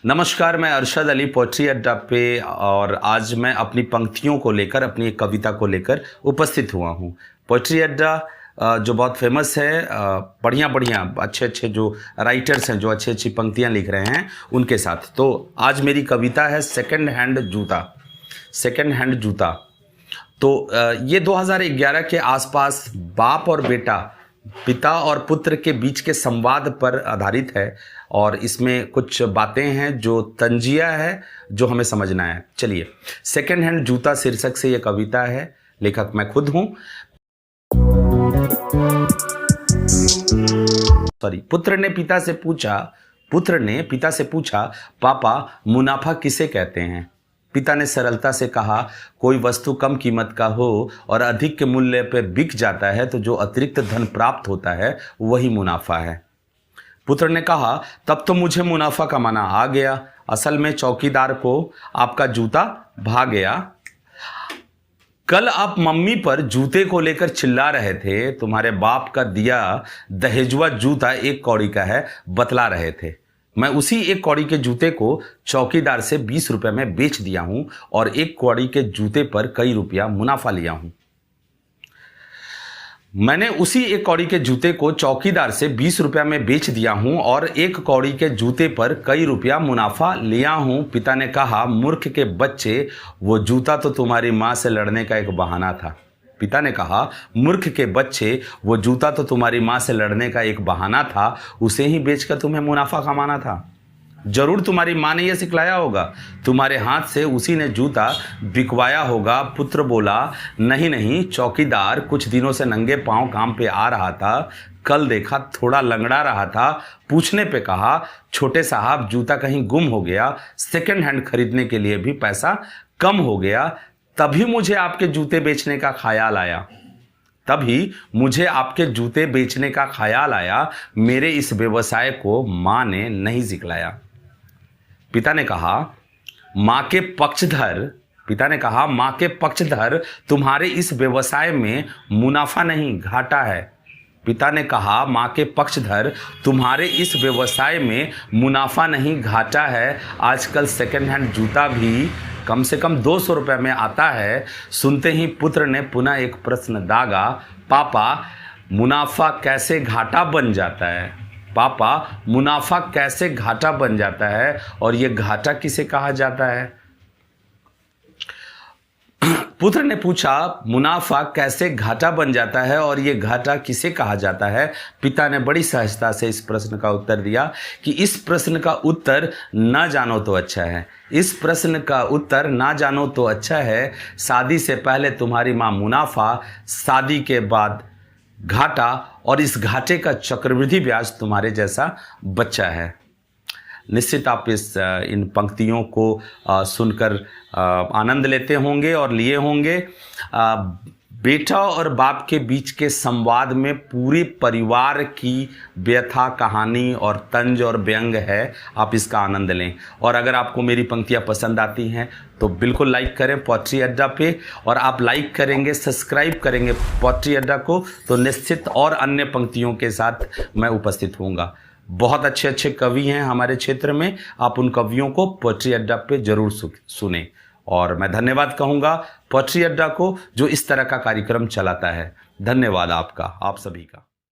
नमस्कार, मैं अरशद अली पोएट्री अड्डा पे और आज मैं अपनी पंक्तियों को लेकर, अपनी एक कविता को लेकर उपस्थित हुआ हूँ। पोएट्री अड्डा जो बहुत फेमस है, बढ़िया अच्छे जो राइटर्स हैं, जो अच्छी पंक्तियाँ लिख रहे हैं, उनके साथ। तो आज मेरी कविता है सेकंड हैंड जूता। तो ये 2011 के आसपास बाप और बेटा, पिता और पुत्र के बीच के संवाद पर आधारित है और इसमें कुछ बातें हैं जो तंजिया है, जो हमें समझना है। चलिए, सेकंड हैंड जूता शीर्षक से ये कविता है। लेखक मैं खुद हूं। पुत्र ने पिता से पूछा, पापा मुनाफा किसे कहते हैं? पिता ने सरलता से कहा, कोई वस्तु कम कीमत का हो और अधिक के मूल्य पर बिक जाता है तो जो अतिरिक्त धन प्राप्त होता है वही मुनाफा है। पुत्र ने कहा, तब तो मुझे मुनाफा कमाना आ गया। असल में चौकीदार को आपका जूता भा गया। कल आप मम्मी पर जूते को लेकर चिल्ला रहे थे। तुम्हारे बाप का दिया दहेजुआ जूता 1 कौड़ी का है, बतला रहे थे। मैं उसी 1 कौड़ी के जूते को चौकीदार से 20 रुपए में बेच दिया हूं और 1 कौड़ी के जूते पर कई रुपया मुनाफा लिया हूं। मैंने उसी 1 कौड़ी के जूते को चौकीदार से 20 रुपया में बेच दिया हूं और 1 कौड़ी के जूते पर कई रुपया मुनाफा लिया हूं। पिता ने कहा, मूर्ख के बच्चे, वो जूता तो तुम्हारी मां से लड़ने का एक बहाना था। पिता ने कहा, मूर्ख के बच्चे, वो जूता तो तुम्हारी मां से लड़ने का एक बहाना था। उसे ही बेचकर तुम्हें मुनाफा कमाना था। जरूर तुम्हारी मां ने यह सिखलाया होगा। तुम्हारे हाथ से उसी ने जूता बिकवाया होगा। पुत्र बोला, नहीं, चौकीदार कुछ दिनों से नंगे पांव काम पे आ रहा था। कल देखा थोड़ा लंगड़ा रहा था। पूछने पे कहा, छोटे साहब जूता कहीं गुम हो गया। सेकंड हैंड खरीदने के लिए भी पैसा कम हो गया। तभी मुझे आपके जूते बेचने का ख्याल आया। मेरे इस व्यवसाय को मां ने नहीं सिखलाया। पिता ने कहा, मां के पक्षधर, तुम्हारे इस व्यवसाय में मुनाफा नहीं घाटा है। पिता ने कहा, मां के पक्षधर, तुम्हारे इस व्यवसाय में मुनाफा नहीं घाटा है। आजकल सेकंड हैंड जूता भी कम से कम 200 रुपये में आता है। सुनते ही पुत्र ने पुनः एक प्रश्न दागा, पापा मुनाफा कैसे घाटा बन जाता है और ये घाटा किसे कहा जाता है? पुत्र ने पूछा, मुनाफा कैसे घाटा बन जाता है और ये घाटा किसे कहा जाता है? पिता ने बड़ी सहजता से इस प्रश्न का उत्तर दिया कि इस प्रश्न का उत्तर ना जानो तो अच्छा है। शादी से पहले तुम्हारी मां मुनाफा, शादी के बाद घाटा, और इस घाटे का चक्रवृद्धि ब्याज तुम्हारे जैसा बच्चा है। निश्चित आप इन पंक्तियों को सुनकर आनंद लेते होंगे और लिए होंगे। बेटा और बाप के बीच के संवाद में पूरे परिवार की व्यथा, कहानी और तंज और व्यंग है। आप इसका आनंद लें। और अगर आपको मेरी पंक्तियां पसंद आती हैं तो बिल्कुल लाइक करें पोएट्री अड्डा पे। और आप लाइक करेंगे, सब्सक्राइब करेंगे पोएट्री अड्डा को, तो निश्चित और अन्य पंक्तियों के साथ मैं उपस्थित होऊंगा। बहुत अच्छे कवि हैं हमारे क्षेत्र में। आप उन कवियों को पोएट्री अड्डा पे जरूर सुने। और मैं धन्यवाद कहूँगा पोएट्री अड्डा को, जो इस तरह का कार्यक्रम चलाता है। धन्यवाद आपका, आप सभी का।